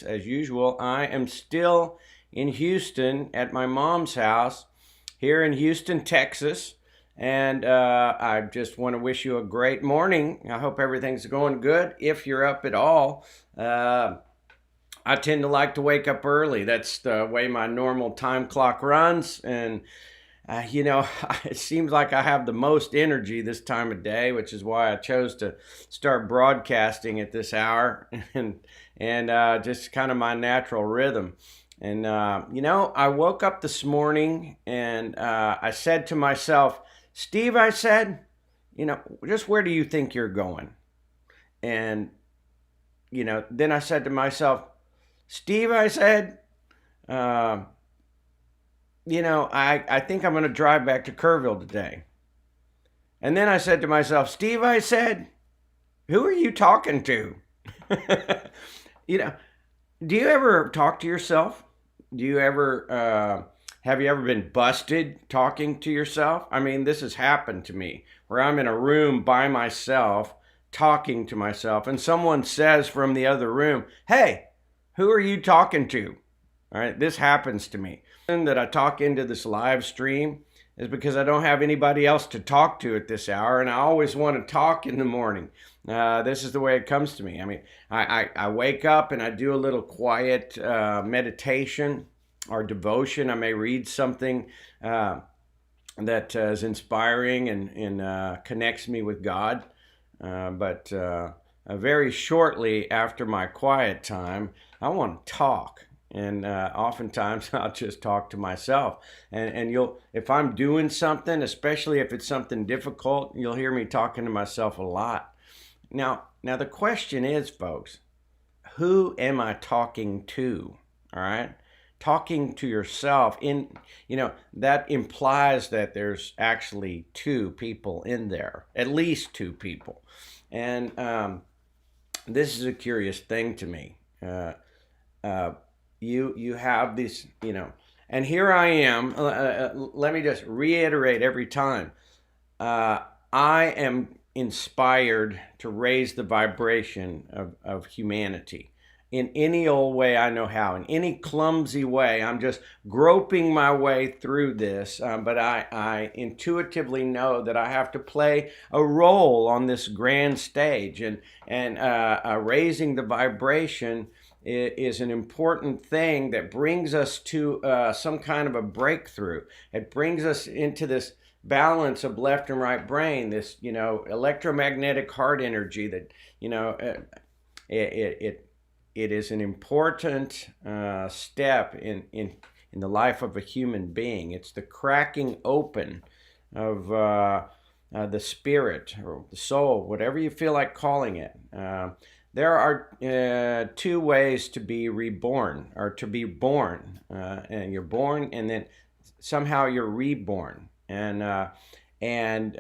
as usual. I am still in Houston at my mom's house here in Houston, Texas. And I just want to wish you a great morning. I hope everything's going good. If you're up at all, I tend to like to wake up early. That's the way my normal time clock runs. And it seems like I have the most energy this time of day, which is why I chose to start broadcasting at this hour and just kind of my natural rhythm. And, I woke up this morning and I said to myself, Steve, I said, just where do you think you're going? And, then I said to myself, Steve, I said, I think I'm going to drive back to Kerrville today. And then I said to myself, Steve, I said, who are you talking to? Do you ever talk to yourself? Do you ever, have you ever been busted talking to yourself? I mean, this has happened to me where I'm in a room by myself, talking to myself, and someone says from the other room, hey, who are you talking to? All right, this happens to me. And that I talk into this live stream is because I don't have anybody else to talk to at this hour, and I always want to talk in the morning. This is the way it comes to me. I mean, I wake up and I do a little quiet meditation or devotion. I may read something that is inspiring and connects me with God. But very shortly after my quiet time, I want to talk. And oftentimes I'll just talk to myself. And if I'm doing something, especially if it's something difficult, you'll hear me talking to myself a lot. Now the question is, folks, who am I talking to? All right? Talking to yourself, that implies that there's actually two people in there, at least two people. And this is a curious thing to me. You have this, and here I am. Let me just reiterate every time. I am inspired to raise the vibration of humanity in any old way I know how, in any clumsy way. I'm just groping my way through this, but I intuitively know that I have to play a role on this grand stage, and raising the vibration is an important thing that brings us to some kind of a breakthrough. It brings us into this balance of left and right brain, this electromagnetic heart energy that it is an important step in the life of a human being. It's the cracking open of the spirit or the soul, whatever you feel like calling it. There are two ways to be reborn, or to be born. And you're born, and then somehow you're reborn. And in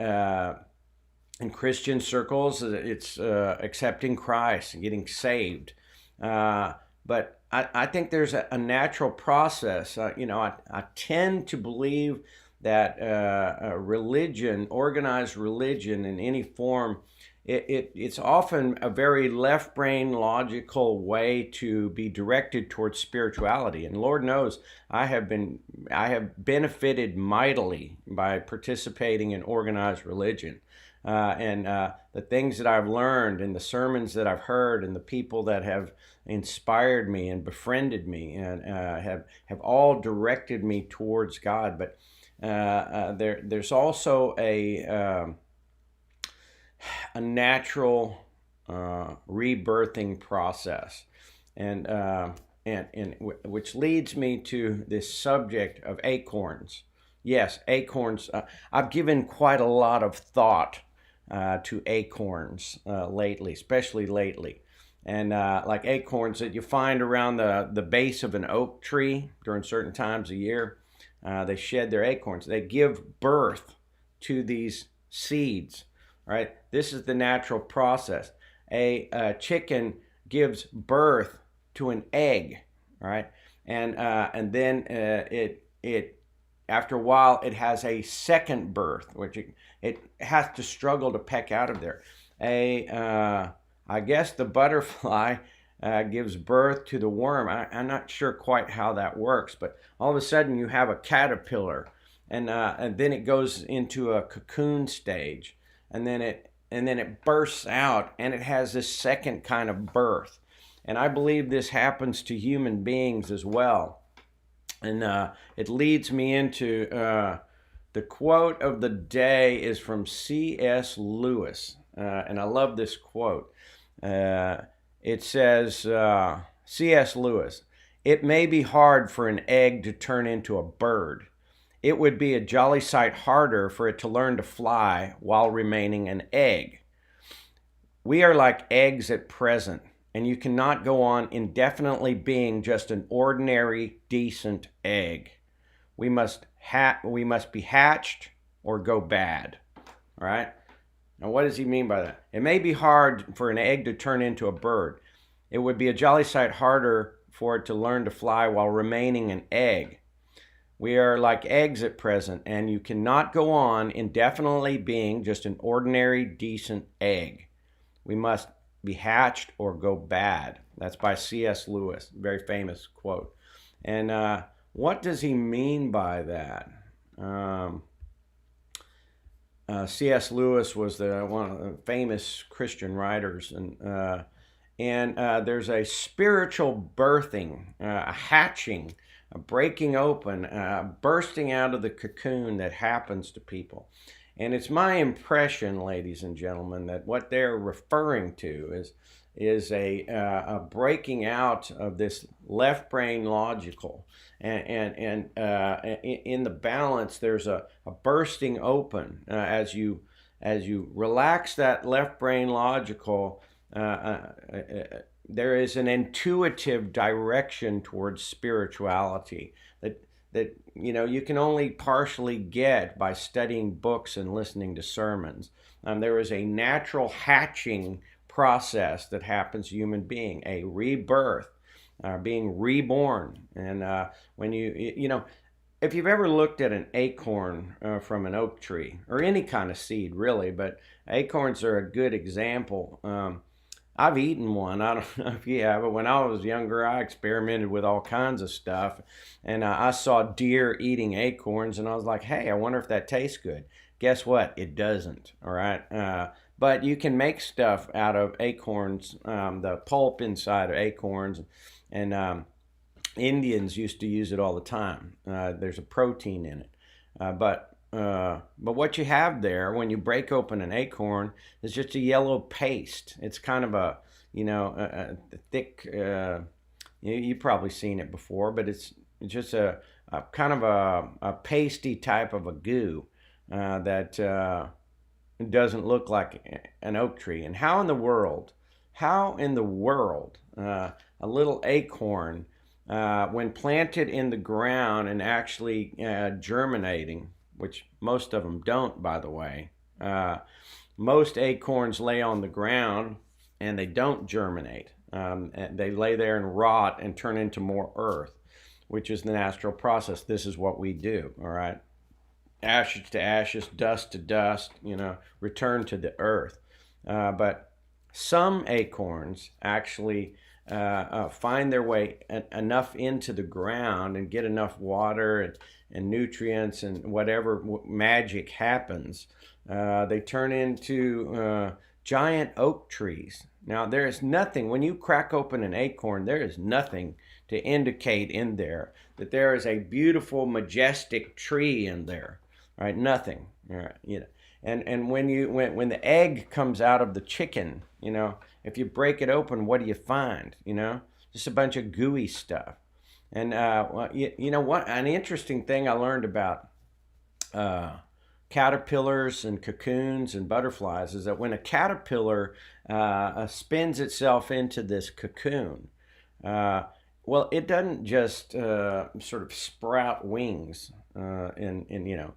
Christian circles, it's accepting Christ and getting saved. But I think there's a natural process. I tend to believe that religion, organized religion in any form, it's often a very left brain logical way to be directed towards spirituality. And Lord knows I have benefited mightily by participating in organized religion. And the things that I've learned and the sermons that I've heard and the people that have inspired me and befriended me and have all directed me towards God. But there's also a natural rebirthing process, and which leads me to this subject of acorns. Yes, acorns. I've given quite a lot of thought to acorns lately, especially lately. And like acorns that you find around the base of an oak tree during certain times of year, they shed their acorns. They give birth to these seeds, right? This is the natural process. A chicken gives birth to an egg, right? And then it after a while, it has a second birth, which it has to struggle to peck out of there. I guess the butterfly gives birth to the worm. I'm not sure quite how that works, but all of a sudden you have a caterpillar, and then it goes into a cocoon stage, and then it bursts out, and it has this second kind of birth. And I believe this happens to human beings as well. And it leads me into the quote of the day is from C.S. Lewis. And I love this quote. It says, C.S. Lewis, "It may be hard for an egg to turn into a bird. It would be a jolly sight harder for it to learn to fly while remaining an egg. We are like eggs at present, and you cannot go on indefinitely being just an ordinary, decent egg. We must be hatched or go bad." All right? Now, what does he mean by that? It may be hard for an egg to turn into a bird. It would be a jolly sight harder for it to learn to fly while remaining an egg. We are like eggs at present, and you cannot go on indefinitely being just an ordinary, decent egg. We must be hatched or go bad. That's by C.S. Lewis, very famous quote. And what does he mean by that? C.S. Lewis was one of the famous Christian writers, and there's a spiritual birthing, a hatching, a breaking open, bursting out of the cocoon that happens to people. And it's my impression, ladies and gentlemen, that what they're referring to is a breaking out of this left brain logical, and in the balance there's a bursting open as you relax that left brain logical. There is an intuitive direction towards spirituality that you can only partially get by studying books and listening to sermons. There is a natural hatching process that happens to human being, a rebirth, being reborn. And when if you've ever looked at an acorn from an oak tree, or any kind of seed really, but acorns are a good example. I've eaten one. I don't know if you have, but when I was younger, I experimented with all kinds of stuff. And I saw deer eating acorns, and I was like, hey, I wonder if that tastes good. Guess what? It doesn't, all right? But you can make stuff out of acorns, the pulp inside of acorns. And Indians used to use it all the time. There's a protein in it. But what you have there when you break open an acorn is just a yellow paste. It's kind of a thick. You've probably seen it before, but it's just a kind of a pasty type of a goo that doesn't look like an oak tree. And how in the world, a little acorn, when planted in the ground and actually germinating, which most of them don't, by the way. Most acorns lay on the ground and they don't germinate. And they lay there and rot and turn into more earth, which is the natural process. This is what we do, all right? Ashes to ashes, dust to dust, return to the earth. But some acorns actually find their way enough into the ground and get enough water and nutrients and whatever magic happens. They turn into giant oak trees. Now, there is nothing, when you crack open an acorn, there is nothing to indicate in there that there is a beautiful, majestic tree in there, right? Nothing, And when the egg comes out of the chicken, if you break it open, what do you find? Just a bunch of gooey stuff. And what? An interesting thing I learned about caterpillars and cocoons and butterflies is that when a caterpillar spins itself into this cocoon, it doesn't just sort of sprout wings and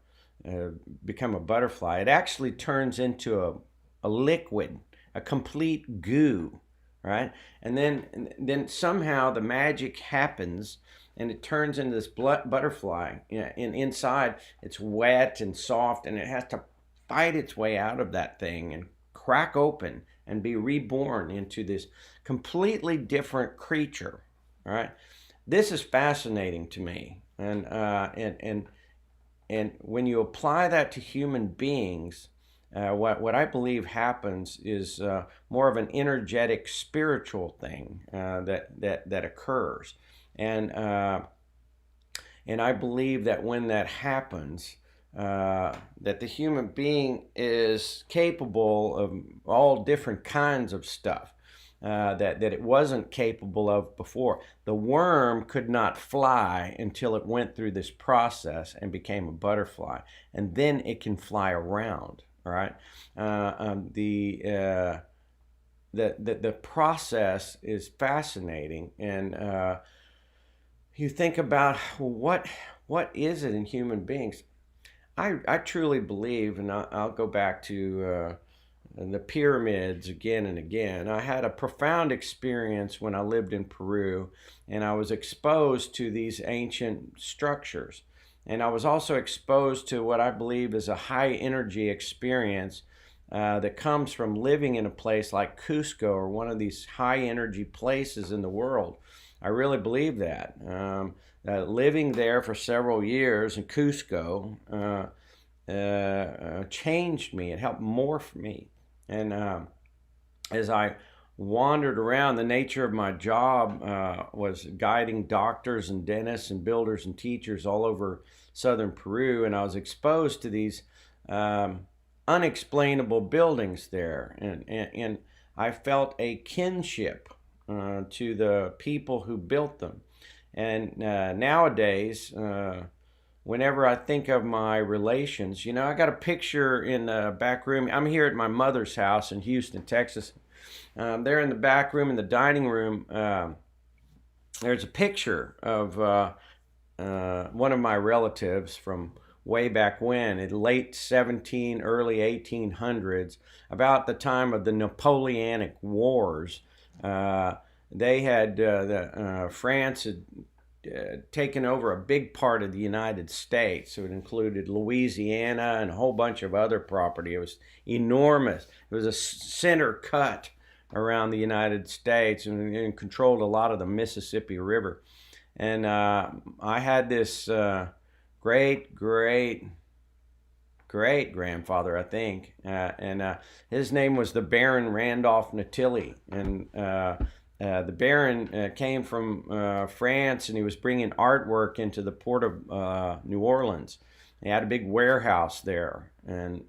become a butterfly. It actually turns into a liquid, a complete goo, right? And then somehow the magic happens and it turns into this butterfly. And inside it's wet and soft, and it has to fight its way out of that thing and crack open and be reborn into this completely different creature. All right, this is fascinating to me, and when you apply that to human beings, what I believe happens is more of an energetic, spiritual thing that occurs, and and I believe that when that happens, that the human being is capable of all different kinds of stuff that it wasn't capable of before. The worm could not fly until it went through this process and became a butterfly, and then it can fly around. All right, the process is fascinating, and you think about what is it in human beings. I truly believe, and I'll go back to the pyramids again and again. I had a profound experience when I lived in Peru, and I was exposed to these ancient structures. And I was also exposed to what I believe is a high energy experience that comes from living in a place like Cusco, or one of these high energy places in the world. I really believe that. Living there for several years in Cusco changed me. It helped morph me. And as I wandered around, the nature of my job was guiding doctors and dentists and builders and teachers all over southern Peru, and I was exposed to these unexplainable buildings there, and I felt a kinship to the people who built them. And nowadays, whenever I think of my relations, I got a picture in the back room. I'm here at my mother's house in Houston, Texas. There in the back room, in the dining room, there's a picture of one of my relatives from way back when, in late early 1800s, about the time of the Napoleonic Wars. They had France had taken over a big part of the United States. So it included Louisiana and a whole bunch of other property. It was enormous. It was a center cut around the United States, and controlled a lot of the Mississippi River. And I had this great grandfather, I think, and his name was the Baron Randolph Natilly, and the Baron came from France, and he was bringing artwork into the port of New Orleans. He had a big warehouse there, and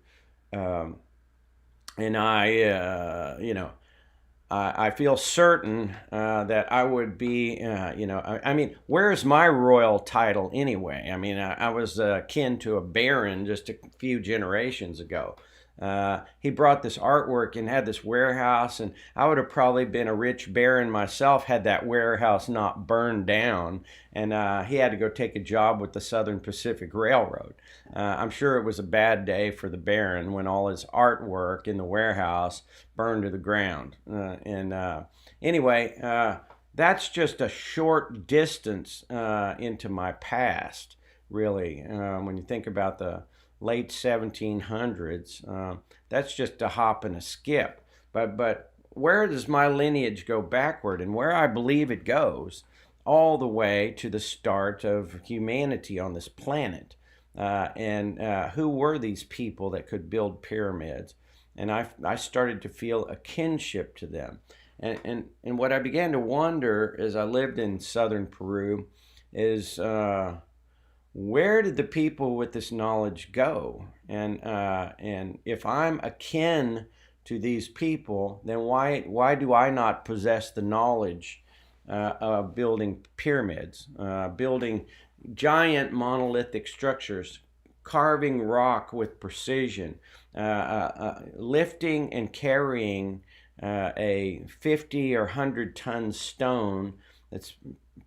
I feel certain that I would be, I mean, where's my royal title anyway? I mean, I was akin to a baron just a few generations ago. He brought this artwork and had this warehouse, and I would have probably been a rich baron myself had that warehouse not burned down, and he had to go take a job with the Southern Pacific Railroad. I'm sure it was a bad day for the baron when all his artwork in the warehouse burned to the ground. Anyway, that's just a short distance into my past, really. When you think about the late 1700s, that's just a hop and a skip. But where does my lineage go backward, and where I believe it goes all the way to the start of humanity on this planet? And who were these people that could build pyramids? And I started to feel a kinship to them. And what I began to wonder as I lived in southern Peru is, where did the people with this knowledge go? And if I'm akin to these people, then why do I not possess the knowledge of building pyramids, building giant monolithic structures, carving rock with precision, lifting and carrying a 50 or 100-ton stone that's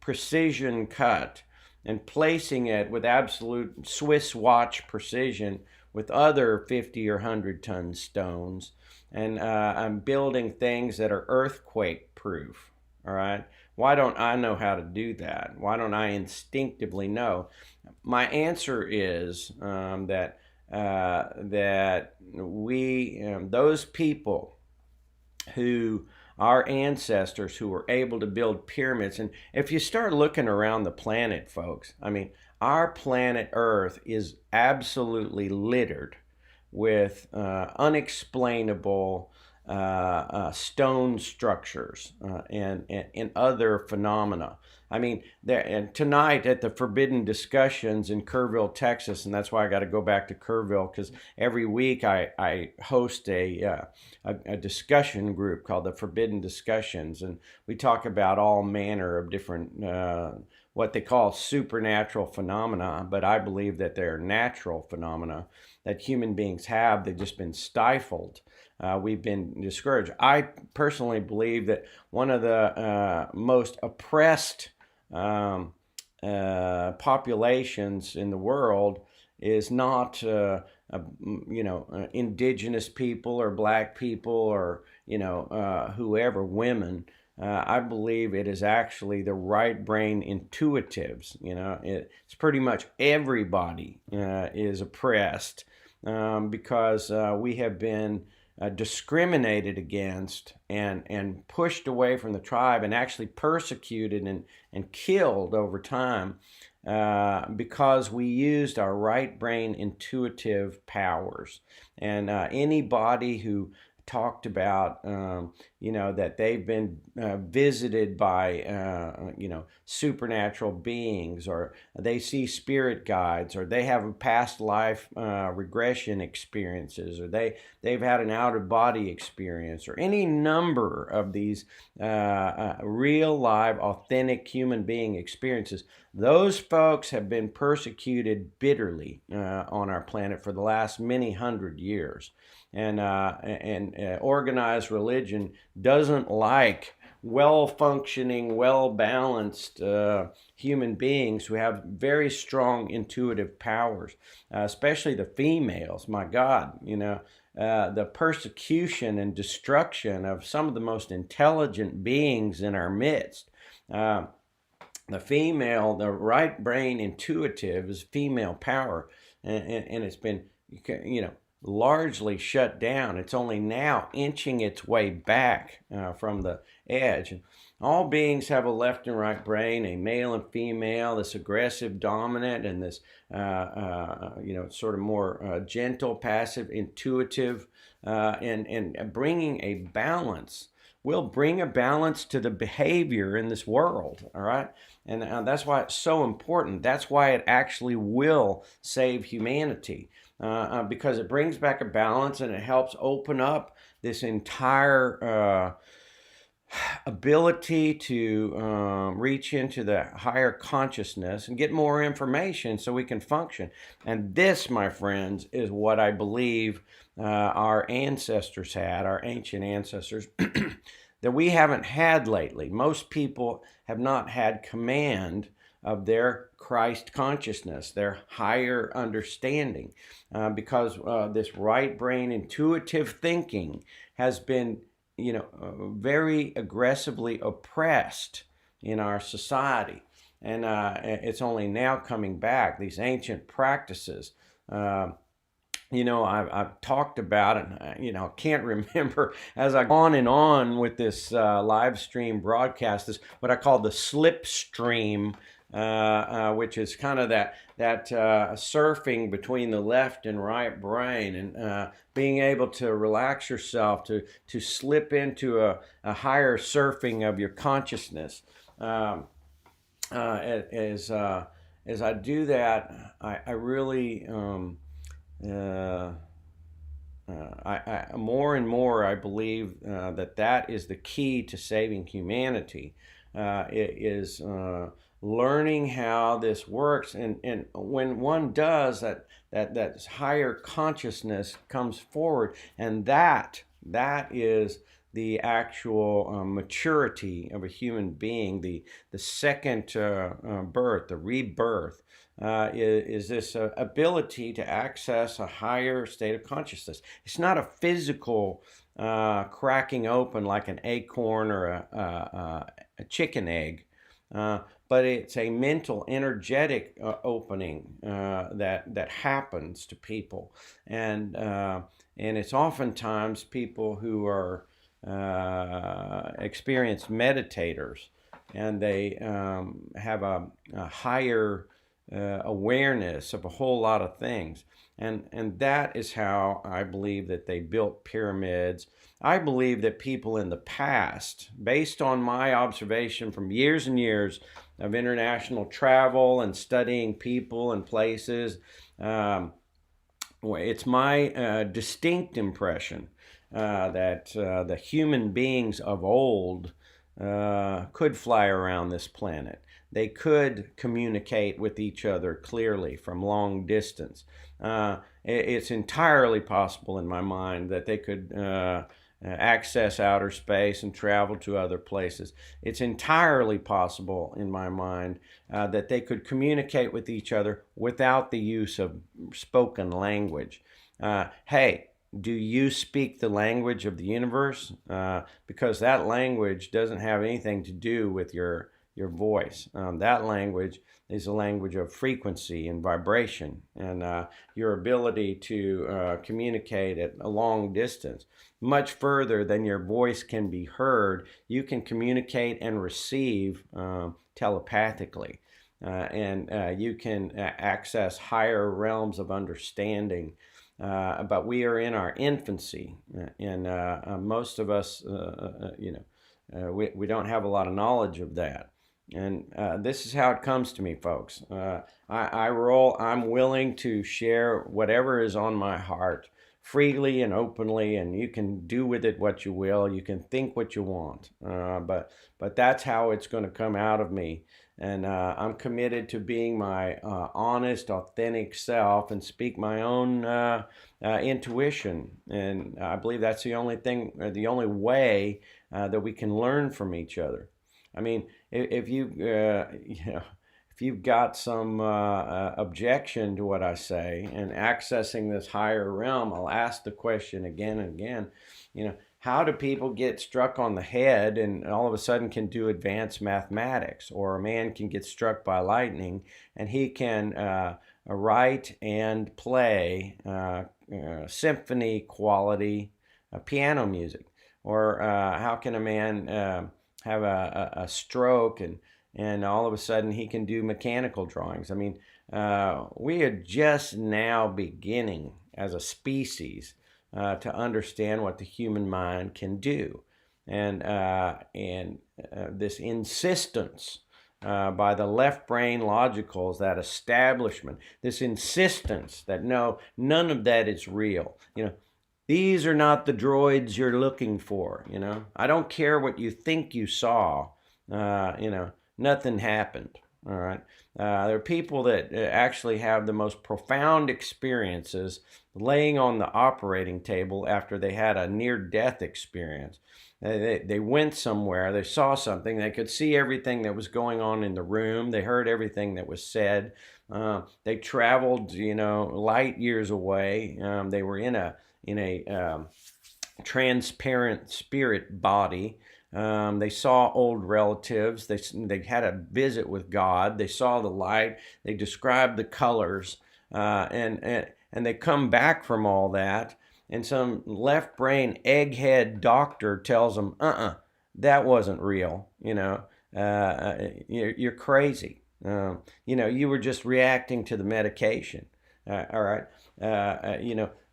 precision cut, and placing it with absolute Swiss watch precision with other 50 or 100-ton stones. And I'm building things that are earthquake proof. All right. Why don't I know how to do that? Why don't I instinctively know? My answer is that we, those people who our ancestors who were able to build pyramids. And if you start looking around the planet, folks, I mean, our planet Earth is absolutely littered with unexplainable stone structures and other phenomena. I mean, and tonight at the Forbidden Discussions in Kerrville, Texas, and that's why I got to go back to Kerrville, because every week I host a discussion group called the Forbidden Discussions, and we talk about all manner of different what they call supernatural phenomena, but I believe that they're natural phenomena that human beings have. They've just been stifled. We've been discouraged. I personally believe that one of the most oppressed populations in the world is not, indigenous people or black people or, whoever, women. I believe it is actually the right brain intuitives. It's pretty much everybody is oppressed because we have been discriminated against and pushed away from the tribe and actually persecuted and killed over time because we used our right brain intuitive powers. And anybody who talked about, that they've been visited by, supernatural beings, or they see spirit guides, or they have past life regression experiences, or they've had an out-of-body experience, or any number of these real, live, authentic human being experiences. Those folks have been persecuted bitterly on our planet for the last many hundred years. And organized religion doesn't like well-functioning, well-balanced human beings who have very strong intuitive powers, especially the females. My God, the persecution and destruction of some of the most intelligent beings in our midst. The right brain intuitive is female power, and it's been, largely shut down. It's only now inching its way back from the edge. And all beings have a left and right brain, a male and female, this aggressive dominant and this, sort of more gentle, passive, intuitive, and bringing a balance will bring a balance to the behavior in this world, all right? And that's why it's so important. That's why it actually will save humanity. Because it brings back a balance and it helps open up this entire ability to reach into the higher consciousness and get more information so we can function. And this, my friends, is what I believe our ancestors had, our ancient ancestors, that we haven't had lately. Most people have not had command of their Christ consciousness, their higher understanding, because this right brain intuitive thinking has been, very aggressively oppressed in our society. And it's only now coming back, these ancient practices. I've talked about it, and, can't remember as I go on and on with this live stream broadcast, this what I call the slipstream, which is kind of that surfing between the left and right brain, and being able to relax yourself, to slip into a higher surfing of your consciousness. As I do that, I really I more and more I believe that is the key to saving humanity. It is learning how this works, and when one does that higher consciousness comes forward, and that is the actual maturity of a human being, the second birth, the rebirth. Is this ability to access a higher state of consciousness. It's not a physical cracking open like an acorn or a chicken egg, but it's a mental, energetic opening that happens to people, and it's oftentimes people who are experienced meditators, and they have a higher awareness of a whole lot of things. And that is how I believe that they built pyramids. I believe that people in the past, based on my observation from years and years of international travel and studying people and places, it's my distinct impression that the human beings of old could fly around this planet. They could communicate with each other clearly from long distance. It's entirely possible in my mind that they could access outer space and travel to other places. It's entirely possible in my mind that they could communicate with each other without the use of spoken language. Hey, do you speak the language of the universe? Because that language doesn't have anything to do with your voice. That language is a language of frequency and vibration, and your ability to communicate at a long distance, much further than your voice can be heard. You can communicate and receive telepathically, and you can access higher realms of understanding. But we are in our infancy, and most of us, we don't have a lot of knowledge of that. And this is how it comes to me, folks. I'm willing to share whatever is on my heart freely and openly, and you can do with it what you will. You can think what you want, but that's how it's going to come out of me. And I'm committed to being my honest, authentic self and speak my own intuition. And I believe that's the only thing, the only way that we can learn from each other. I mean, if you've got some objection to what I say and accessing this higher realm, I'll ask the question again and again. How do people get struck on the head and all of a sudden can do advanced mathematics? Or a man can get struck by lightning and he can write and play symphony quality piano music? Or how can a man have a stroke and all of a sudden he can do mechanical drawings? I mean, we are just now beginning as a species to understand what the human mind can do. And this insistence by the left brain logicals, that establishment, this insistence that no, none of that is real. These are not the droids you're looking for. I don't care what you think you saw. Nothing happened. All right. There are people that actually have the most profound experiences laying on the operating table after they had a near-death experience. They went somewhere, they saw something, they could see everything that was going on in the room, they heard everything that was said. They traveled, light years away. They were in a transparent spirit body. They saw old relatives. They had a visit with God. They saw the light. They described the colors, and they come back from all that, and some left brain egghead doctor tells them, that wasn't real. You're crazy. You were just reacting to the medication. All right.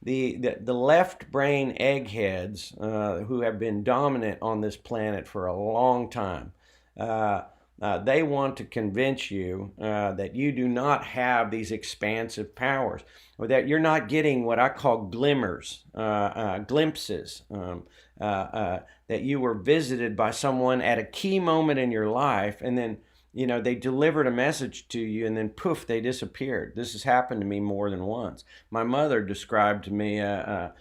The left brain eggheads who have been dominant on this planet for a long time, they want to convince you that you do not have these expansive powers, or that you're not getting what I call glimmers, glimpses, that you were visited by someone at a key moment in your life, and then they delivered a message to you and then poof, they disappeared. This has happened to me more than once. My mother described to me a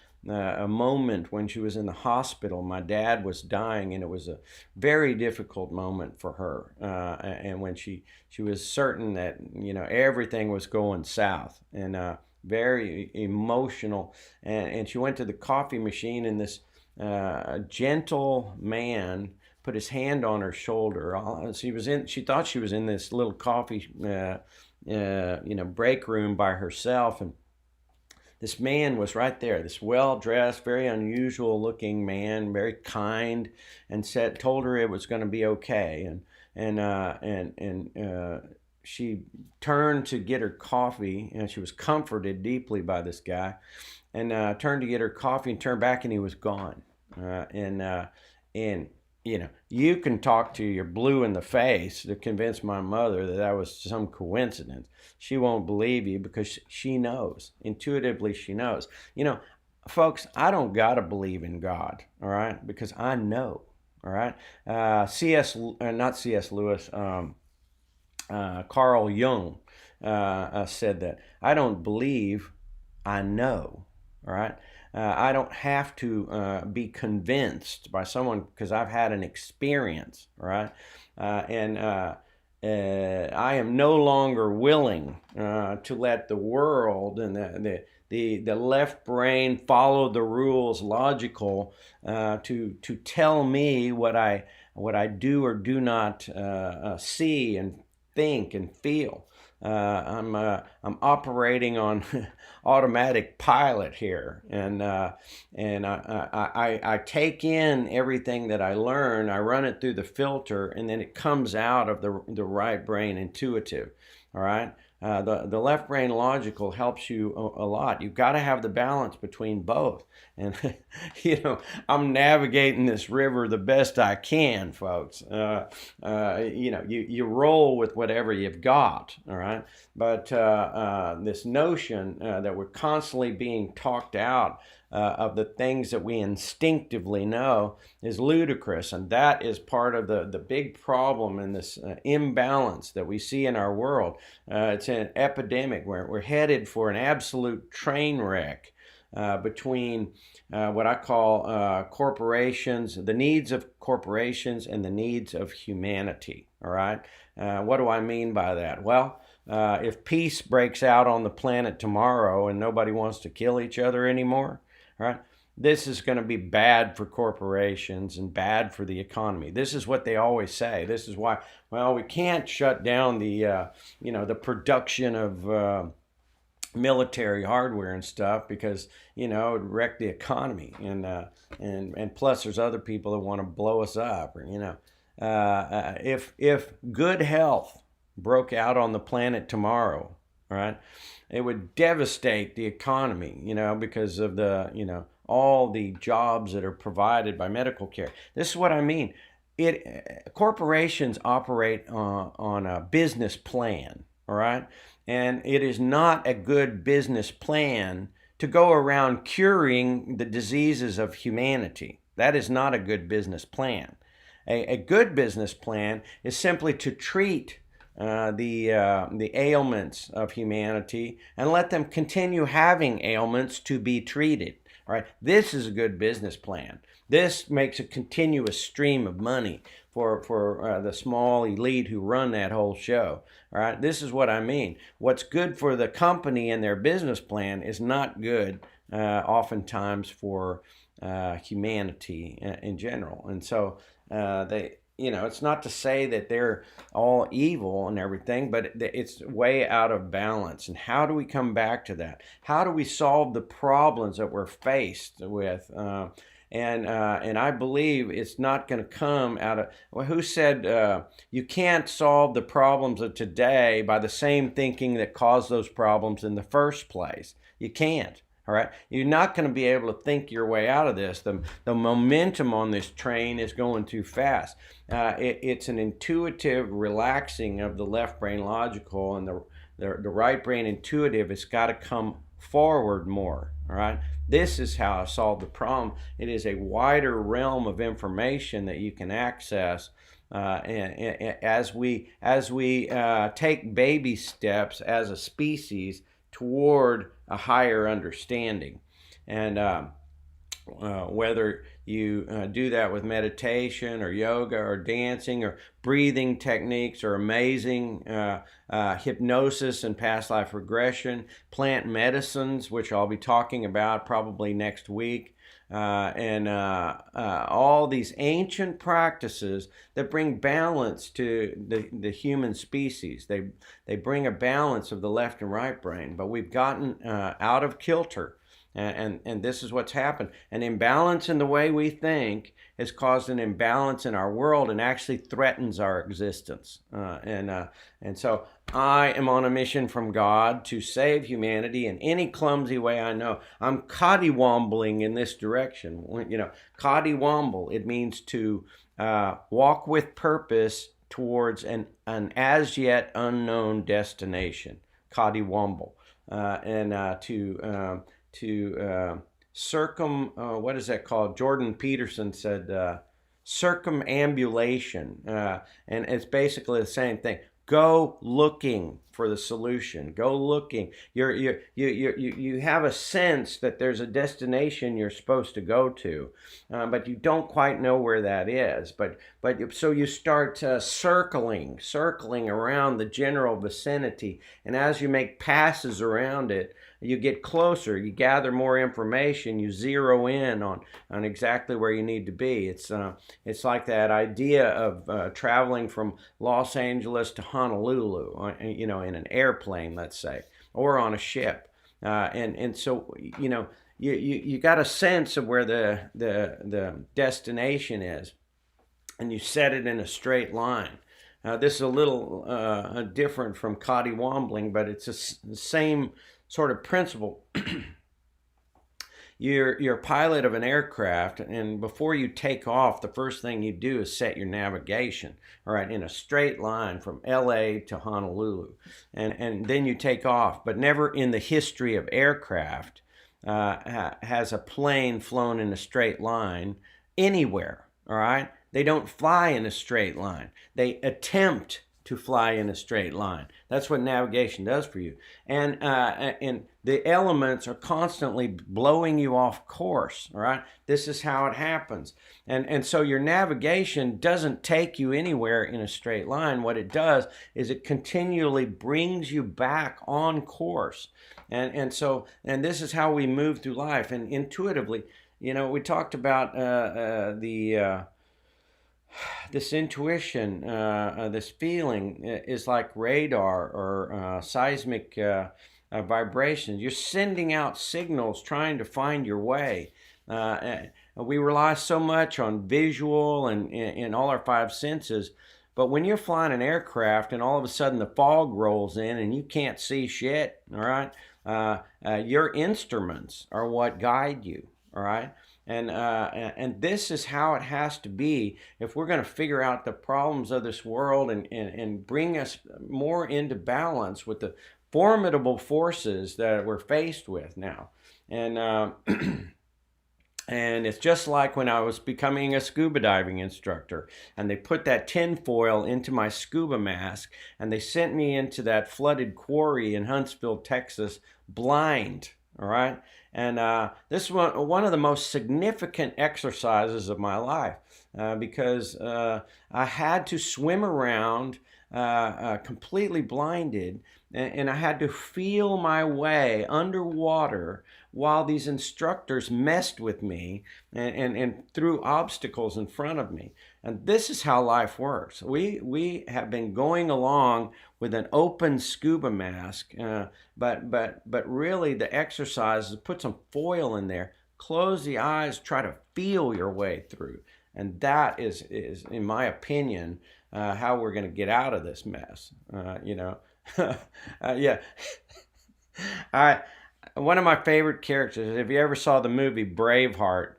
moment when she was in the hospital. My dad was dying, and it was a very difficult moment for her. And when she was certain that, everything was going south, and very emotional. And she went to the coffee machine, and this gentle man put his hand on her shoulder. She thought she was in this little coffee, break room by herself, and this man was right there, this well-dressed, very unusual looking man, very kind, and told her it was going to be okay. And she turned to get her coffee, and she was comforted deeply by this guy, and turned to get her coffee and turned back, and he was gone. And you can talk to your blue in the face to convince my mother that was some coincidence. She won't believe you because she knows. Intuitively, she knows. Folks, I don't got to believe in God, all right, because I know, all right? Not C.S. Lewis, Carl Jung said that. I don't believe, I know, all right? I don't have to be convinced by someone because I've had an experience, right? And I am no longer willing to let the world and the left brain follow the rules logical to tell me what I do or do not see and think and feel. I'm operating on automatic pilot here, and I take in everything that I learn. I run it through the filter, and then it comes out of the right brain intuitive. All right. The left brain logical helps you a lot. You've got to have the balance between both. And, I'm navigating this river the best I can, folks. You roll with whatever you've got, all right? But this notion that we're constantly being talked out of the things that we instinctively know is ludicrous, and that is part of the big problem in this imbalance that we see in our world. It's an epidemic. We're headed for an absolute train wreck between what I call corporations, the needs of corporations and the needs of humanity, all right? What do I mean by that? Well, if peace breaks out on the planet tomorrow and nobody wants to kill each other anymore, right? This is going to be bad for corporations and bad for the economy. This is what they always say. This is why, well, we can't shut down the production of military hardware and stuff because it would wreck the economy, and plus there's other people that want to blow us up, or if good health broke out on the planet tomorrow, right? It would devastate the economy, because of all the jobs that are provided by medical care. This is what I mean. Corporations operate on a business plan, all right? And it is not a good business plan to go around curing the diseases of humanity. That is not a good business plan. A good business plan is simply to treat the ailments of humanity and let them continue having ailments to be treated. All right, this is a good business plan. This makes a continuous stream of money for the small elite who run that whole show. All right, this is what I mean. What's good for the company and their business plan is not good oftentimes for humanity in general. And so it's not to say that they're all evil and everything, but it's way out of balance. And how do we come back to that? How do we solve the problems that we're faced with? And I believe it's not going to come out of, well, who said you can't solve the problems of today by the same thinking that caused those problems in the first place? You can't. All right, you're not going to be able to think your way out of this. The momentum on this train is going too fast. It's an intuitive relaxing of the left brain logical, and the right brain intuitive has got to come forward more. All right, this is how I solve the problem. It is a wider realm of information that you can access. And as we take baby steps as a species toward a higher understanding, and whether you do that with meditation or yoga or dancing or breathing techniques or amazing hypnosis and past life regression, plant medicines, which I'll be talking about probably next week, and all these ancient practices that bring balance to the human species. They bring a balance of the left and right brain, but we've gotten out of kilter. And this is what's happened. An imbalance in the way we think has caused an imbalance in our world and actually threatens our existence. And so I am on a mission from God to save humanity in any clumsy way I know. I'm coddywombling in this direction. Coddywomble, it means to walk with purpose towards an as yet unknown destination. Coddywomble. To what is that called? Jordan Peterson said circumambulation, and it's basically the same thing. Go looking for the solution. Go looking. You have a sense that there's a destination you're supposed to go to, but you don't quite know where that is. But so you start circling around the general vicinity, and as you make passes around it, you get closer, you gather more information, you zero in on exactly where you need to be. It's like that idea of traveling from Los Angeles to Honolulu, in an airplane, let's say, or on a ship. And so, you got a sense of where the destination is, and you set it in a straight line. This is a little different from coddywombling, but it's the same sort of principle. You're a pilot of an aircraft, and before you take off, the first thing you do is set your navigation, all right, in a straight line from LA to Honolulu, and then you take off. But never in the history of aircraft has a plane flown in a straight line anywhere, all right? They don't fly in a straight line. They attempt to fly in a straight line. That's what navigation does for you. And the elements are constantly blowing you off course, all right? This is how it happens. And so your navigation doesn't take you anywhere in a straight line. What it does is it continually brings you back on course. And this is how we move through life. And intuitively, we talked about this intuition, this feeling is like radar or seismic vibrations. You're sending out signals trying to find your way. We rely so much on visual and in all our five senses, but when you're flying an aircraft and all of a sudden the fog rolls in and you can't see shit, all right, your instruments are what guide you, all right? And this is how it has to be if we're going to figure out the problems of this world and bring us more into balance with the formidable forces that we're faced with now. And and it's just like when I was becoming a scuba diving instructor, and they put that tin foil into my scuba mask, and they sent me into that flooded quarry in Huntsville, Texas, blind. All right. And this was one of the most significant exercises of my life because I had to swim around completely blinded, and I had to feel my way underwater while these instructors messed with me and threw obstacles in front of me. And this is how life works. We have been going along with an open scuba mask, but really the exercise is put some foil in there, close the eyes, try to feel your way through. And that is in my opinion, how we're going to get out of this mess. Yeah. One of my favorite characters, if you ever saw the movie Braveheart,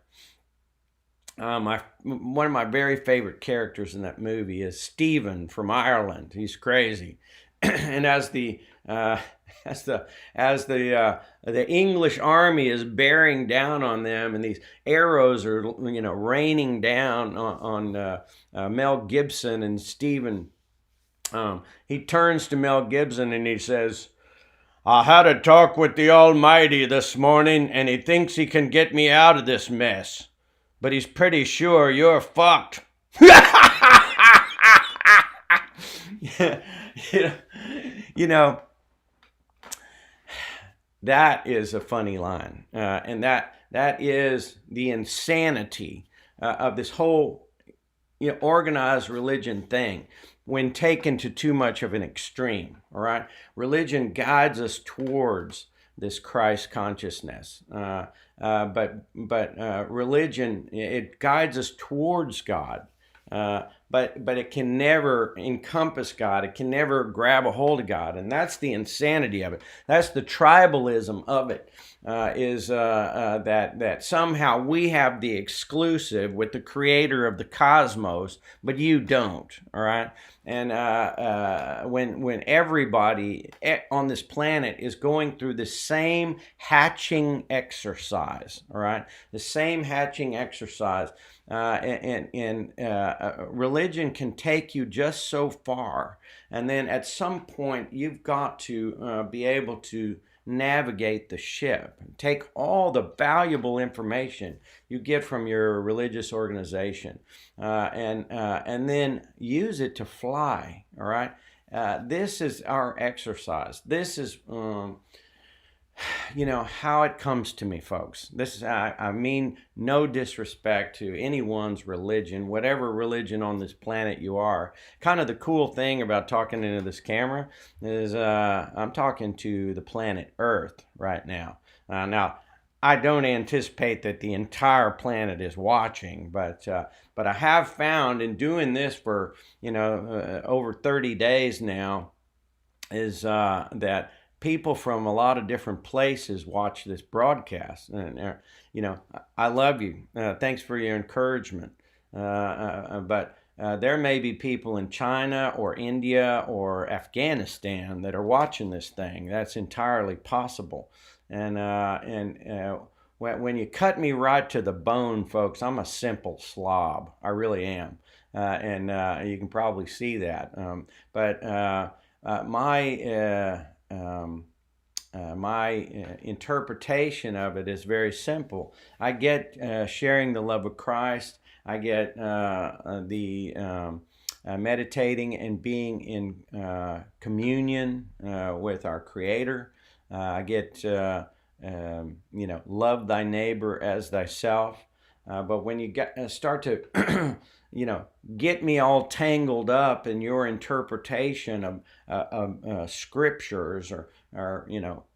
one of my very favorite characters in that movie is Stephen from Ireland. He's crazy, and as the English army is bearing down on them, and these arrows are raining down on Mel Gibson and Stephen, he turns to Mel Gibson and he says, "I had a talk with the Almighty this morning, and he thinks he can get me out of this mess. But he's pretty sure you're fucked." That is a funny line. And that that is the insanity of this whole organized religion thing when taken to too much of an extreme. All right, religion guides us towards this Christ consciousness, but religion, it guides us towards God. But it can never encompass God. It can never grab a hold of God, and that's the insanity of it. That's the tribalism of it. That somehow we have the exclusive with the creator of the cosmos, but you don't. All right, and when everybody on this planet is going through the same hatching exercise, all right, the same hatching exercise. Religion can take you just so far, and then at some point you've got to be able to navigate the ship, take all the valuable information you get from your religious organization, and then use it to fly. All right, this is our exercise. This is how it comes to me, folks. This is, I mean no disrespect to anyone's religion, whatever religion on this planet you are. Kind of the cool thing about talking into this camera is I'm talking to the planet Earth right now. Now, I don't anticipate that the entire planet is watching, but I have found in doing this for over 30 days now is that people from a lot of different places watch this broadcast, and I love you. Thanks for your encouragement. But there may be people in China or India or Afghanistan that are watching this thing. That's entirely possible. And when you cut me right to the bone, folks, I'm a simple slob. I really am, and you can probably see that. But my interpretation of it is very simple. I get sharing the love of Christ. I get the meditating and being in communion with our Creator. I get love thy neighbor as thyself. But when you start to get me all tangled up in your interpretation of scriptures or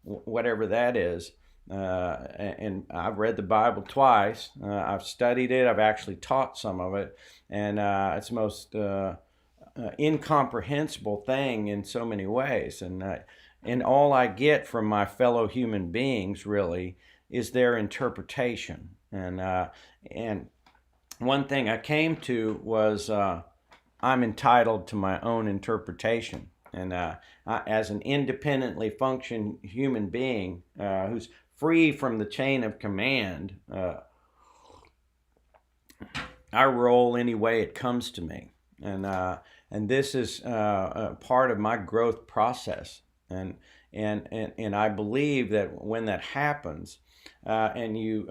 whatever that is, and I've read the Bible twice. I've studied it. I've actually taught some of it, and it's the most incomprehensible thing in so many ways. And all I get from my fellow human beings really is their interpretation. And one thing I came to was I'm entitled to my own interpretation. And as an independently functioning human being who's free from the chain of command, I roll any way it comes to me. And this is part of my growth process. And I believe that when that happens, and you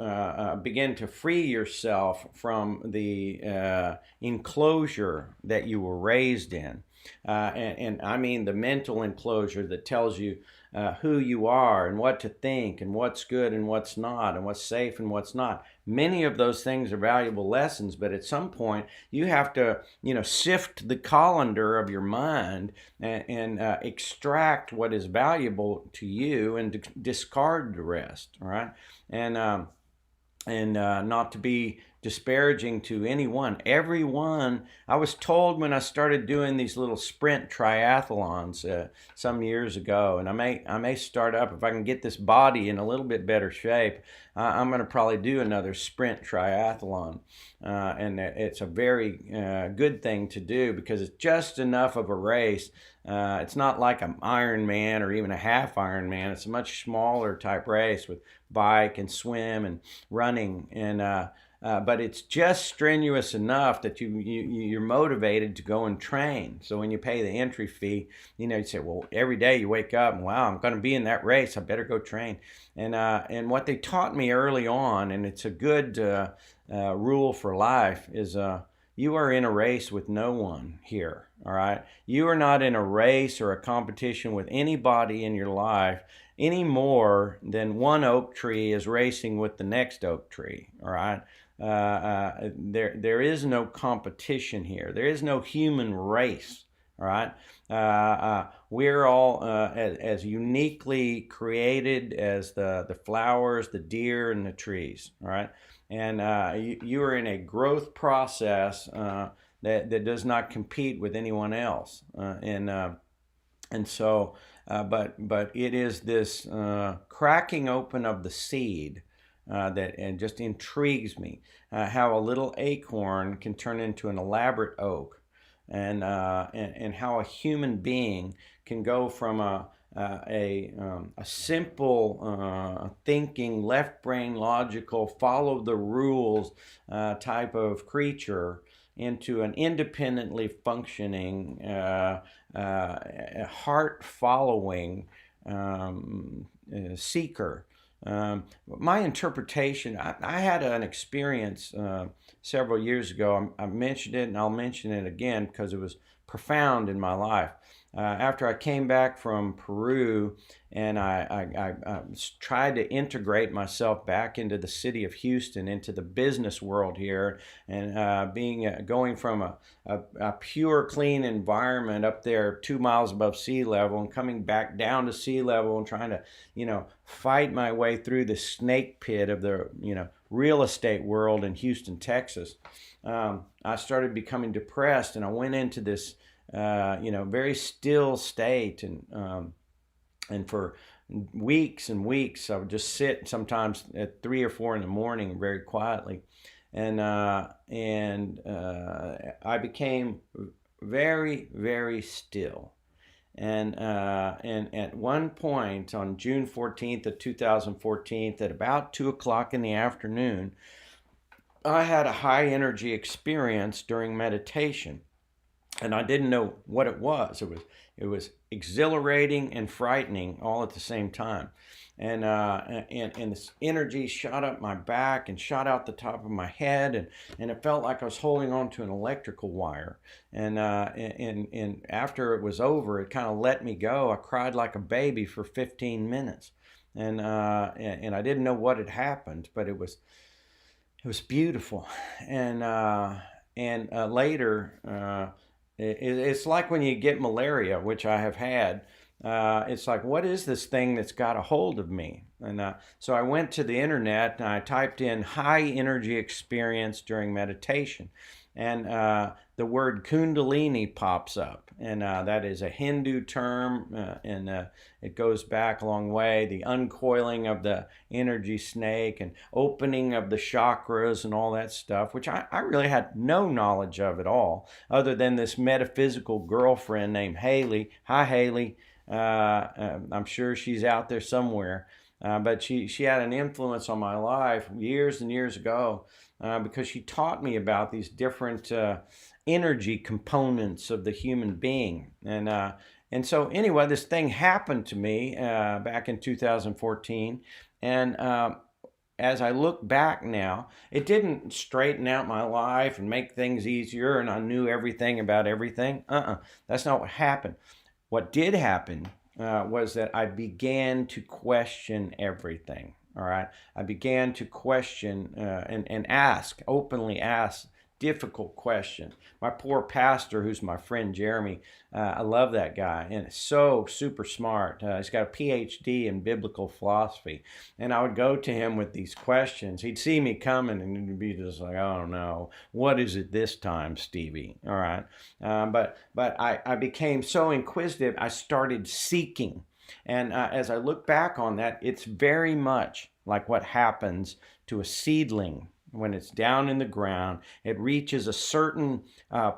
begin to free yourself from the enclosure that you were raised in, and I mean the mental enclosure that tells you who you are and what to think and what's good and what's not and what's safe and what's not. Many of those things are valuable lessons, but at some point you have to, sift the colander of your mind and extract what is valuable to you and discard the rest. All right, and not to be disparaging to everyone. I was told when I started doing these little sprint triathlons some years ago, and I may start up if I can get this body in a little bit better shape. I'm going to probably do another sprint triathlon, and it's a very good thing to do because it's just enough of a race. It's not like an Ironman or even a half Ironman. It's a much smaller type race with bike and swim and running, and but it's just strenuous enough that you're motivated to go and train. So when you pay the entry fee, you say, well, every day you wake up and, wow, I'm going to be in that race. I better go train. And what they taught me early on, and it's a good rule for life, is you are in a race with no one here, all right? You are not in a race or a competition with anybody in your life any more than one oak tree is racing with the next oak tree, all right? There is no competition here. There is no human race, all right? We're all as uniquely created as the flowers, the deer, and the trees, all right? And you are in a growth process that does not compete with anyone else, and so, but it is this cracking open of the seed that and just intrigues me. How a little acorn can turn into an elaborate oak, and how a human being can go from a simple thinking, left brain logical, follow the rules type of creature into an independently functioning, heart following seeker. My interpretation, I had an experience several years ago. I mentioned it and I'll mention it again because it was profound in my life. After I came back from Peru and I tried to integrate myself back into the city of Houston, into the business world here, and going from a pure, clean environment up there 2 miles above sea level and coming back down to sea level and trying to, fight my way through the snake pit of the, real estate world in Houston, Texas. I started becoming depressed, and I went into this very still state, and for weeks and weeks I would just sit sometimes at 3 or 4 in the morning very quietly, and I became very, very still, and at one point on June 14th of 2014 at about 2 o'clock in the afternoon, I had a high energy experience during meditation. And I didn't know what it was. It was exhilarating and frightening all at the same time, and this energy shot up my back and shot out the top of my head, and it felt like I was holding on to an electrical wire. And after it was over, it kind of let me go. I cried like a baby for 15 minutes, and I didn't know what had happened, but it was beautiful. And later. It's like when you get malaria, which I have had. It's like, what is this thing that's got a hold of me? And so I went to the internet and I typed in high energy experience during meditation. And the word Kundalini pops up. And that is a Hindu term, and it goes back a long way. The uncoiling of the energy snake and opening of the chakras and all that stuff, which I really had no knowledge of at all, other than this metaphysical girlfriend named Haley. Hi, Haley. I'm sure she's out there somewhere. But she had an influence on my life years and years ago, because she taught me about these different energy components of the human being. And so anyway, this thing happened to me back in 2014. And as I look back now, it didn't straighten out my life and make things easier and I knew everything about everything. That's not what happened. What did happen was that I began to question everything. All right, I began to question and openly ask difficult questions. My poor pastor, who's my friend Jeremy, I love that guy, and so super smart. He's got a PhD in biblical philosophy, and I would go to him with these questions. He'd see me coming, and he'd be just like, "Oh no, what is it this time, Stevie?" All right, but I became so inquisitive. I started seeking. And as I look back on that, it's very much like what happens to a seedling when it's down in the ground. It reaches a certain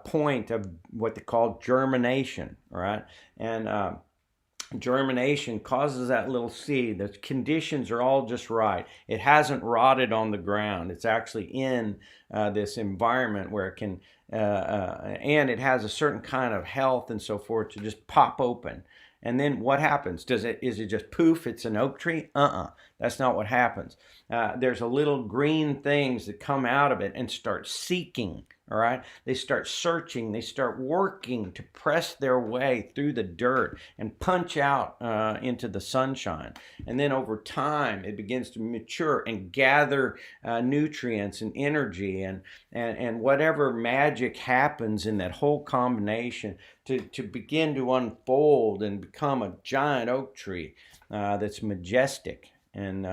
point of what they call germination, all right? And germination causes that little seed. The conditions are all just right. It hasn't rotted on the ground. It's actually in this environment where it can, and it has a certain kind of health and so forth to just pop open. And then what happens? Is it just poof, it's an oak tree? That's not what happens. There's a little green things that come out of it and start seeking All right. They start searching. They start working to press their way through the dirt and punch out into the sunshine. And then over time, it begins to mature and gather nutrients and energy and whatever magic happens in that whole combination to begin to unfold and become a giant oak tree that's majestic. And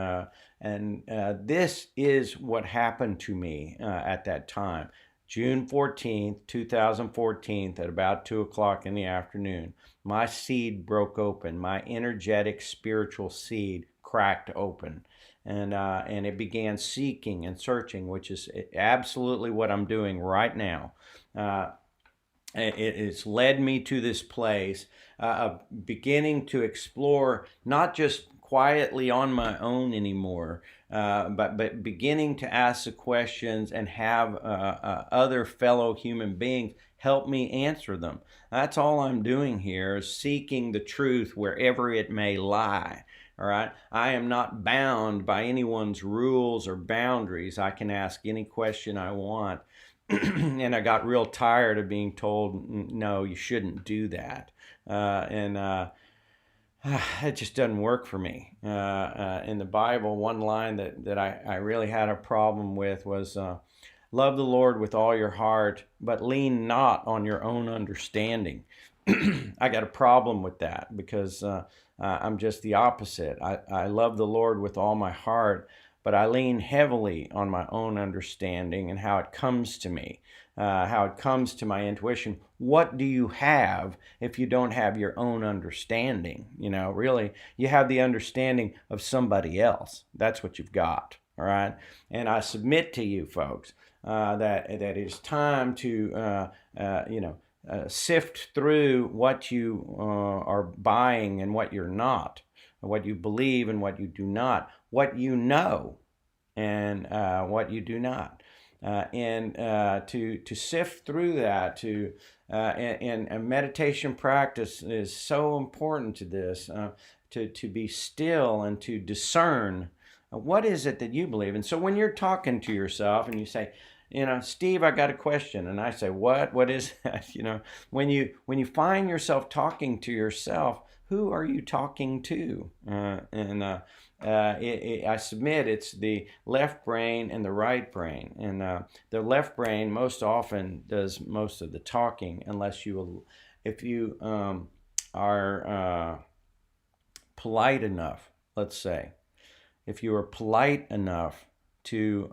this is what happened to me at that time. June 14th, 2014, at about 2 o'clock in the afternoon, my seed broke open. My energetic spiritual seed cracked open. And it began seeking and searching, which is absolutely what I'm doing right now. It's led me to this place of beginning to explore, not just quietly on my own anymore, but beginning to ask the questions and have other fellow human beings help me answer them. That's all I'm doing here, is seeking the truth wherever it may lie. All right. I am not bound by anyone's rules or boundaries. I can ask any question I want. And I got real tired of being told, no, you shouldn't do that. It just doesn't work for me. In the Bible, one line that I really had a problem with was, love the Lord with all your heart, but lean not on your own understanding. I got a problem with that because I'm just the opposite. I love the Lord with all my heart, but I lean heavily on my own understanding and how it comes to me, how it comes to my intuition. What do you have if you don't have your own understanding? Really, you have the understanding of somebody else. That's what you've got, all right? And I submit to you folks that it is time to, sift through what you are buying and what you're not, what you believe and what you do not, what you know and what you do not, and to sift through that. And meditation practice is so important to this, to be still and to discern what is it that you believe. And so when you're talking to yourself and you say, Steve, I got a question. And I say, what is that? When you find yourself talking to yourself, who are you talking to? I submit it's the left brain and the right brain. And the left brain most often does most of the talking, if you are polite enough, let's say. If you are polite enough to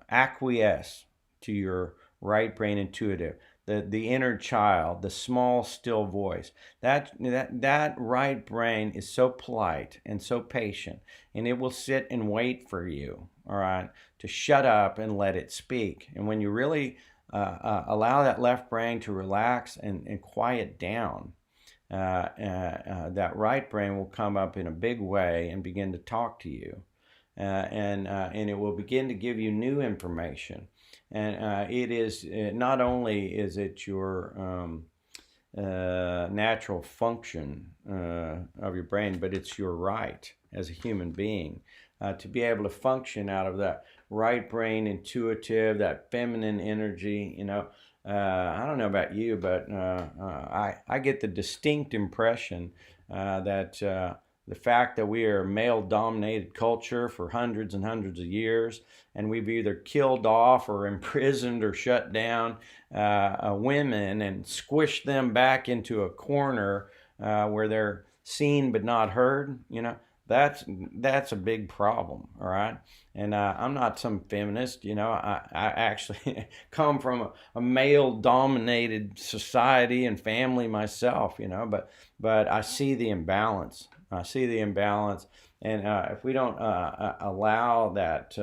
acquiesce to your right brain intuitive, the inner child, the small still voice, that right brain is so polite and so patient, and it will sit and wait for you, all right, to shut up and let it speak. And when you really allow that left brain to relax and quiet down, that right brain will come up in a big way and begin to talk to you. And it will begin to give you new information. And it is not only is it your natural function of your brain, but it's your right as a human being to be able to function out of that right brain intuitive, that feminine energy. I don't know about you, but I get the distinct impression that the fact that we are a male-dominated culture for hundreds and hundreds of years, and we've either killed off or imprisoned or shut down women and squished them back into a corner where they're seen but not heard, that's a big problem, all right? And I'm not some feminist, I actually come from a male-dominated society and family myself, but I see the imbalance. And if we don't allow that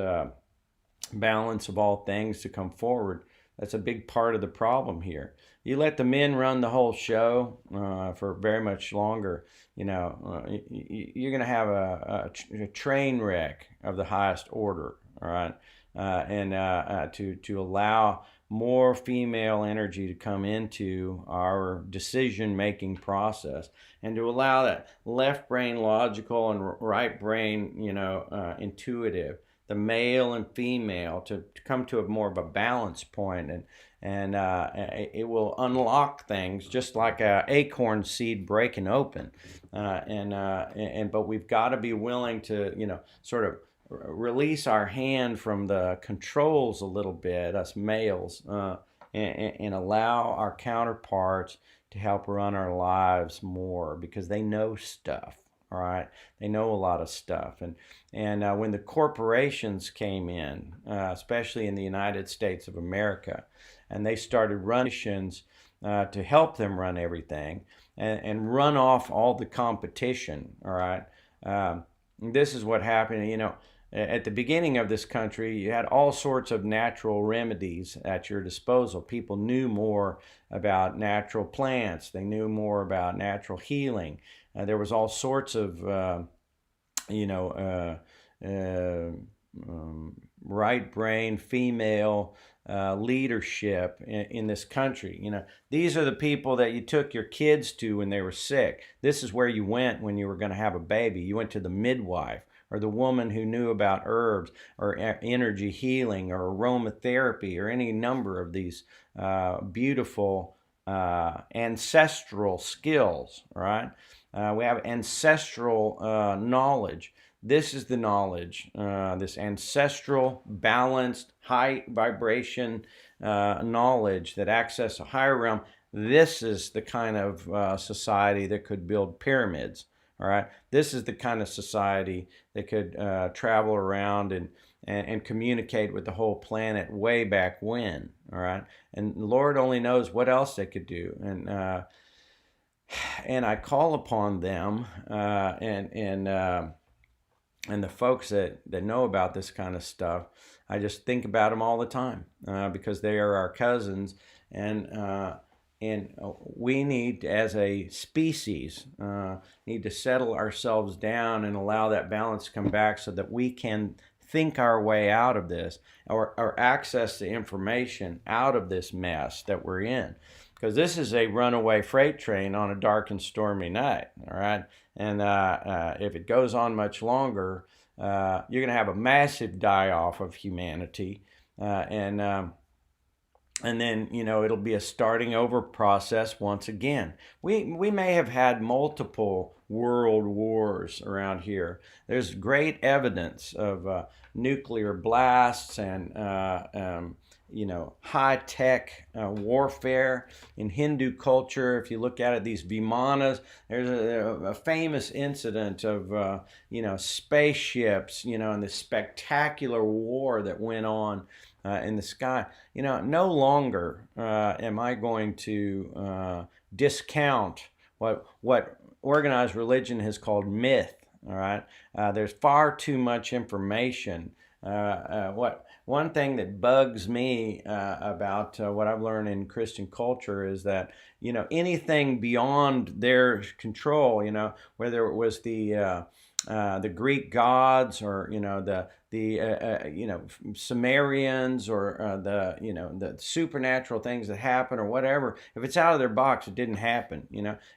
balance of all things to come forward, that's a big part of the problem here. You let the men run the whole show for very much longer, you're going to have a train wreck of the highest order, all right? To allow more female energy to come into our decision-making process, and to allow that left brain logical and right brain, intuitive, the male and female to come to a more of a balance point, and it will unlock things just like a acorn seed breaking open, but we've got to be willing to sort of release our hand from the controls a little bit, us males, and allow our counterparts to help run our lives more, because they know stuff. All right, they know a lot of stuff, and when the corporations came in, especially in the United States of America, and they started running to help them run everything and run off all the competition. All right, this is what happened. At the beginning of this country, you had all sorts of natural remedies at your disposal. People knew more about natural plants. They knew more about natural healing. There was all sorts of, right brain female leadership in this country. These are the people that you took your kids to when they were sick. This is where you went when you were going to have a baby. You went to the midwife, or the woman who knew about herbs or energy healing or aromatherapy, or any number of these beautiful ancestral skills. All right, we have ancestral knowledge. This is the knowledge, this ancestral, balanced, high vibration knowledge that access a higher realm. This is the kind of society that could build pyramids. All right, this is the kind of society that could travel around and communicate with the whole planet way back when. All right, and Lord only knows what else they could do. And I call upon them and the folks that know about this kind of stuff. I just think about them all the time because they are our cousins, and we need, as a species, need to settle ourselves down and allow that balance to come back, so that we can think our way out of this, or access the information out of this mess that we're in. Because this is a runaway freight train on a dark and stormy night, all right? And if it goes on much longer, you're going to have a massive die-off of humanity, and then it'll be a starting over process once again. We may have had multiple world wars around here. There's great evidence of nuclear blasts and high-tech warfare in Hindu culture. If you look at it, these vimanas, there's a famous incident of spaceships, and the spectacular war that went on in the sky. No longer am I going to discount what organized religion has called myth. All right, there's far too much information. One thing that bugs me about what I've learned in Christian culture is that anything beyond their control, whether it was the Greek gods, or the Sumerians, or the supernatural things that happen, or whatever. If it's out of their box, it didn't happen.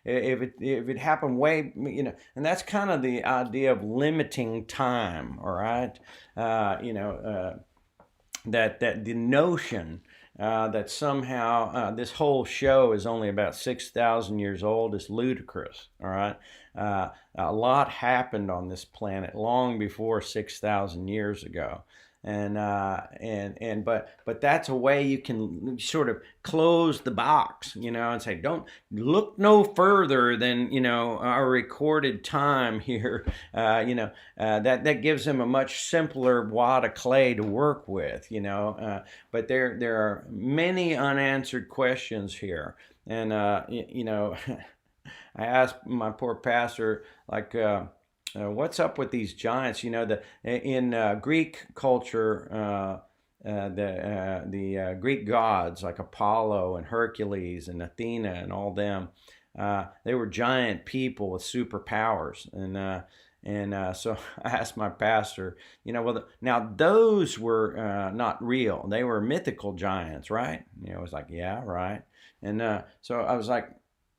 If it happened way, and that's kind of the idea of limiting time. All right, that the notion that somehow this whole show is only about 6,000 years old is ludicrous. All right, a lot happened on this planet long before 6,000 years ago, but that's a way you can sort of close the box, and say, don't look no further than our recorded time here. That gives them a much simpler wad of clay to work with, but there are many unanswered questions here, and I asked my poor pastor, like, what's up with these giants? In Greek culture, the Greek gods like Apollo and Hercules and Athena and all them, they were giant people with superpowers. So I asked my pastor, now those were not real. They were mythical giants, right? It was like, yeah, right. And so I was like,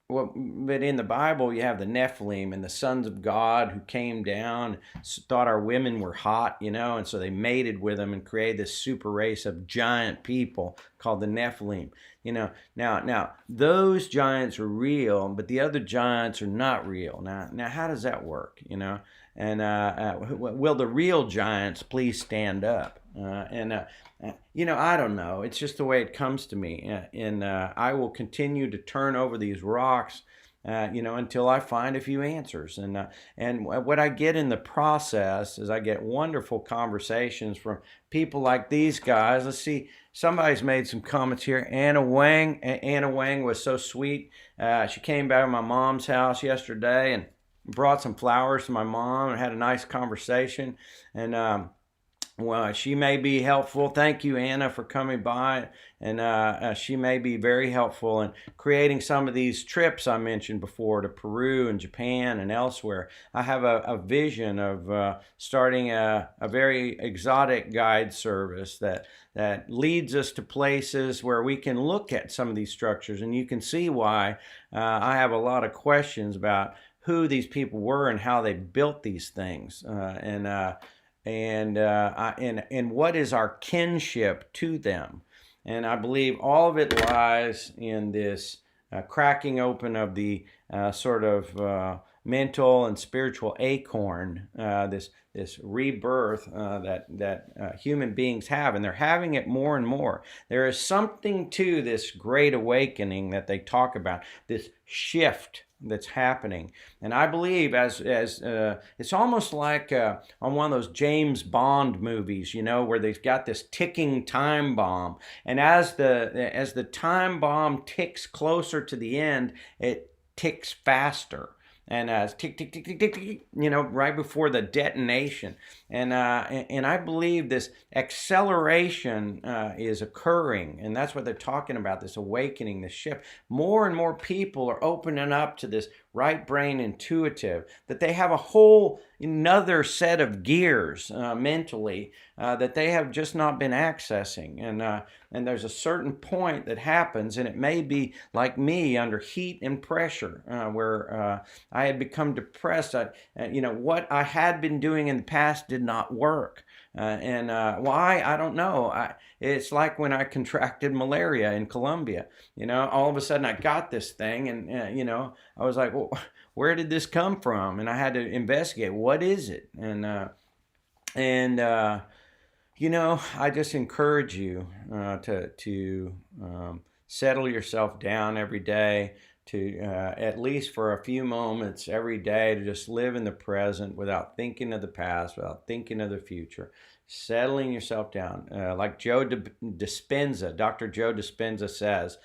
well, but in the Bible, you have the Nephilim and the sons of God who came down, thought our women were hot, and so they mated with them and created this super race of giant people called the Nephilim. Now those giants are real, but the other giants are not real. Now, how does that work? And will the real giants please stand up? I don't know. It's just the way it comes to me. And I will continue to turn over these rocks, until I find a few answers. And what I get in the process is I get wonderful conversations from people like these guys. Let's see. Somebody's made some comments here. Anna Wang. Anna Wang was so sweet. She came by my mom's house yesterday and brought some flowers to my mom and had a nice conversation. And well, she may be helpful. Thank you, Anna, for coming by. And she may be very helpful in creating some of these trips I mentioned before to Peru and Japan and elsewhere. I have a vision of starting a very exotic guide service that leads us to places where we can look at some of these structures. And you can see why I have a lot of questions about who these people were and how they built these things. And what is our kinship to them? And I believe all of it lies in this cracking open of the sort of mental and spiritual acorn, this rebirth that human beings have, and they're having it more and more. There is something to this great awakening that they talk about, this shift that's happening. And I believe as it's almost like on one of those James Bond movies, where they've got this ticking time bomb, and as the time bomb ticks closer to the end, it ticks faster. And tick, tick, tick, tick, tick, tick, right before the detonation. And I believe this acceleration is occurring, and that's what they're talking about, this awakening, this shift. More and more people are opening up to this right brain intuitive, that they have a whole another set of gears mentally that they have just not been accessing. And there's a certain point that happens, and it may be like me under heat and pressure, where I had become depressed. What I had been doing in the past did not work. Why? I don't know. It's like when I contracted malaria in Colombia. All of a sudden I got this thing, and I was like, well, where did this come from? And I had to investigate. What is it? I just encourage you to settle yourself down every day, to at least for a few moments every day, to just live in the present without thinking of the past, without thinking of the future. Settling yourself down. Like Dr. Joe Dispenza says,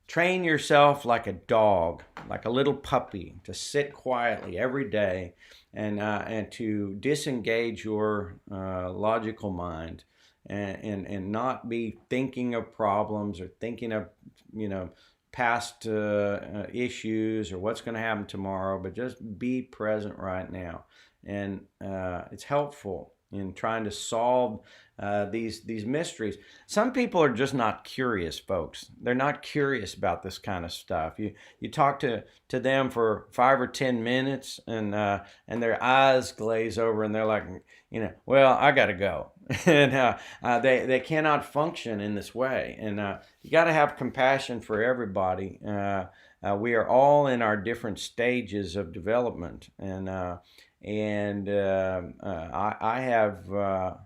train yourself like a dog, like a little puppy, to sit quietly every day and to disengage your logical mind and not be thinking of problems or thinking of past issues or what's going to happen tomorrow, but just be present right now. And it's helpful in trying to solve these mysteries. Some people are just not curious, folks. They're not curious about this kind of stuff. You talk to them for 5 or 10 minutes, and their eyes glaze over, and they're like, well, I got to go. And they cannot function in this way. And you got to have compassion for everybody. We are all in our different stages of development, and I have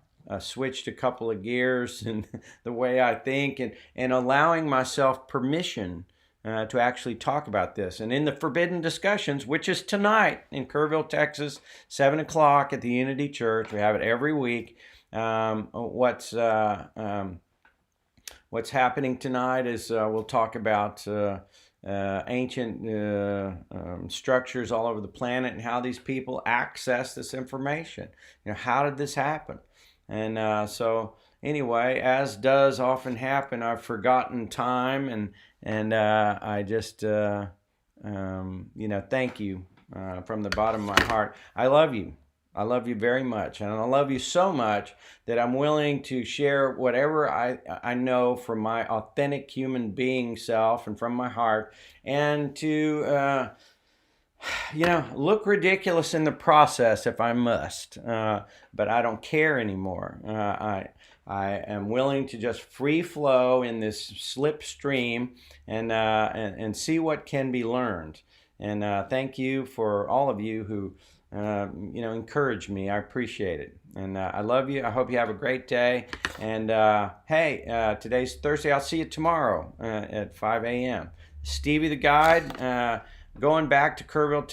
switched a couple of gears in the way I think, and allowing myself permission to actually talk about this. And in the Forbidden Discussions, which is tonight in Kerrville, Texas, 7 o'clock at the Unity Church, we have it every week. What's happening tonight is we'll talk about ancient structures all over the planet and how these people access this information. How did this happen? And so anyway, as does often happen, I've forgotten time, and I just thank you from the bottom of my heart. I love you. I love you very much, and I love you so much that I'm willing to share whatever I know from my authentic human being self and from my heart, and to look ridiculous in the process if I must. But I don't care anymore. I am willing to just free flow in this slipstream and see what can be learned. And thank you for all of you who encourage me. I appreciate it. And I love you. I hope you have a great day. And hey, today's Thursday. I'll see you tomorrow at 5 a.m. Stevie the Guide, going back to Kerrville,